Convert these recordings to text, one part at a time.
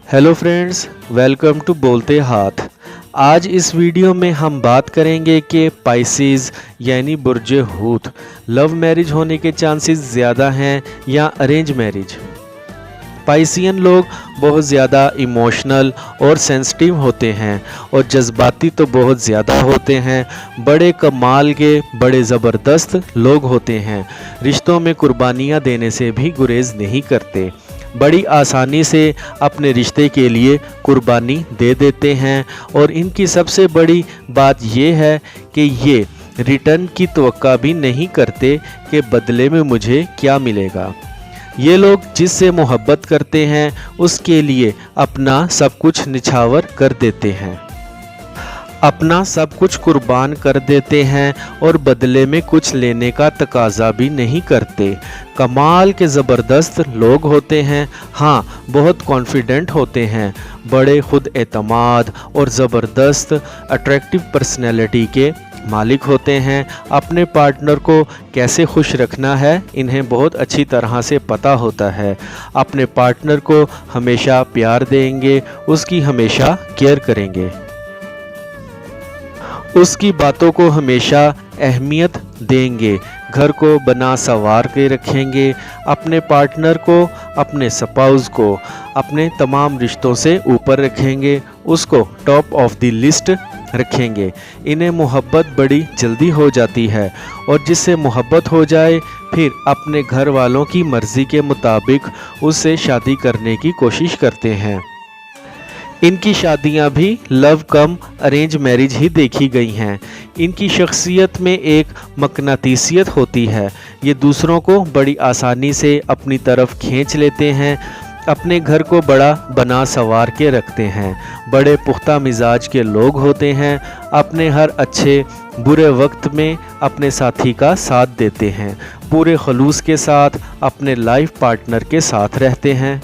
Hello friends, welcome to बोलते हाथ। आज इस वीडियो में हम बात करेंगे कि पाइसेस यानी बुर्ज हूत लव मैरिज होने के चांसेस ज़्यादा हैं या अरेंज मैरिज। पाइसियन लोग बहुत ज़्यादा इमोशनल और सेंसिटिव होते हैं और जज्बाती तो बहुत ज़्यादा होते हैं। बड़े कमाल के, बड़े ज़बरदस्त लोग होते हैं। रिश्तों में कुर्बानियाँ देने से भी गुरेज नहीं करते। बड़ी आसानी से अपने रिश्ते के लिए कुर्बानी दे देते हैं और इनकी सबसे बड़ी बात यह है कि ये रिटर्न की तवक्का भी नहीं करते कि बदले में मुझे क्या मिलेगा। ये लोग जिससे मोहब्बत करते हैं उसके लिए अपना सब कुछ निछावर कर देते हैं, अपना सब कुछ कुर्बान कर देते हैं और बदले में कुछ लेने का तकाजा भी नहीं करते। कमाल के ज़बरदस्त लोग होते हैं। हाँ, बहुत कॉन्फिडेंट होते हैं, बड़े खुद एतमाद और ज़बरदस्त अट्रैक्टिव पर्सनैलिटी के मालिक होते हैं। अपने पार्टनर को कैसे खुश रखना है इन्हें बहुत अच्छी तरह से पता होता है। अपने पार्टनर को हमेशा प्यार देंगे, उसकी हमेशा केयर करेंगे, उसकी बातों को हमेशा अहमियत देंगे, घर को बना संवार के रखेंगे। अपने पार्टनर को, अपने स्पाउस को अपने तमाम रिश्तों से ऊपर रखेंगे, उसको टॉप ऑफ द लिस्ट रखेंगे। इन्हें मोहब्बत बड़ी जल्दी हो जाती है और जिससे मोहब्बत हो जाए फिर अपने घर वालों की मर्ज़ी के मुताबिक उससे शादी करने की कोशिश करते हैं। इनकी शादियां भी लव कम अरेंज मैरिज ही देखी गई हैं। इनकी शख्सियत में एक मकनातीसियत होती है। ये दूसरों को बड़ी आसानी से अपनी तरफ खींच लेते हैं, अपने घर को बड़ा बना संवार के रखते हैं। बड़े पुख्ता मिजाज के लोग होते हैं, अपने हर अच्छे बुरे वक्त में अपने साथी का साथ देते हैं, पूरे खलूस के साथ अपने लाइफ पार्टनर के साथ रहते हैं।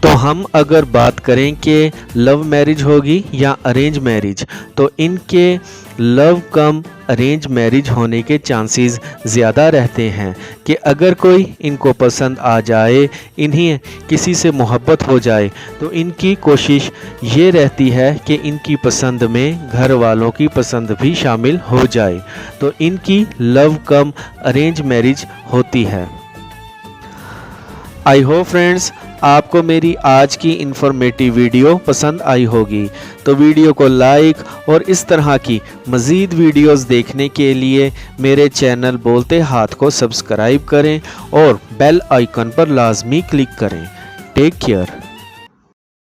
तो हम अगर बात करें कि लव मैरिज होगी या अरेंज मैरिज, तो इनके लव कम अरेंज मैरिज होने के चांसेस ज़्यादा रहते हैं कि अगर कोई इनको पसंद आ जाए, इन्हें किसी से मोहब्बत हो जाए, तो इनकी कोशिश ये रहती है कि इनकी पसंद में घर वालों की पसंद भी शामिल हो जाए। तो इनकी लव कम अरेंज मैरिज होती है। आई होप फ्रेंड्स आपको मेरी आज की इन्फॉर्मेटिव वीडियो पसंद आई होगी, तो वीडियो को लाइक और इस तरह की मज़ीद वीडियोस देखने के लिए मेरे चैनल बोलते हाथ को सब्सक्राइब करें और बेल आइकन पर लाजमी क्लिक करें। Take care.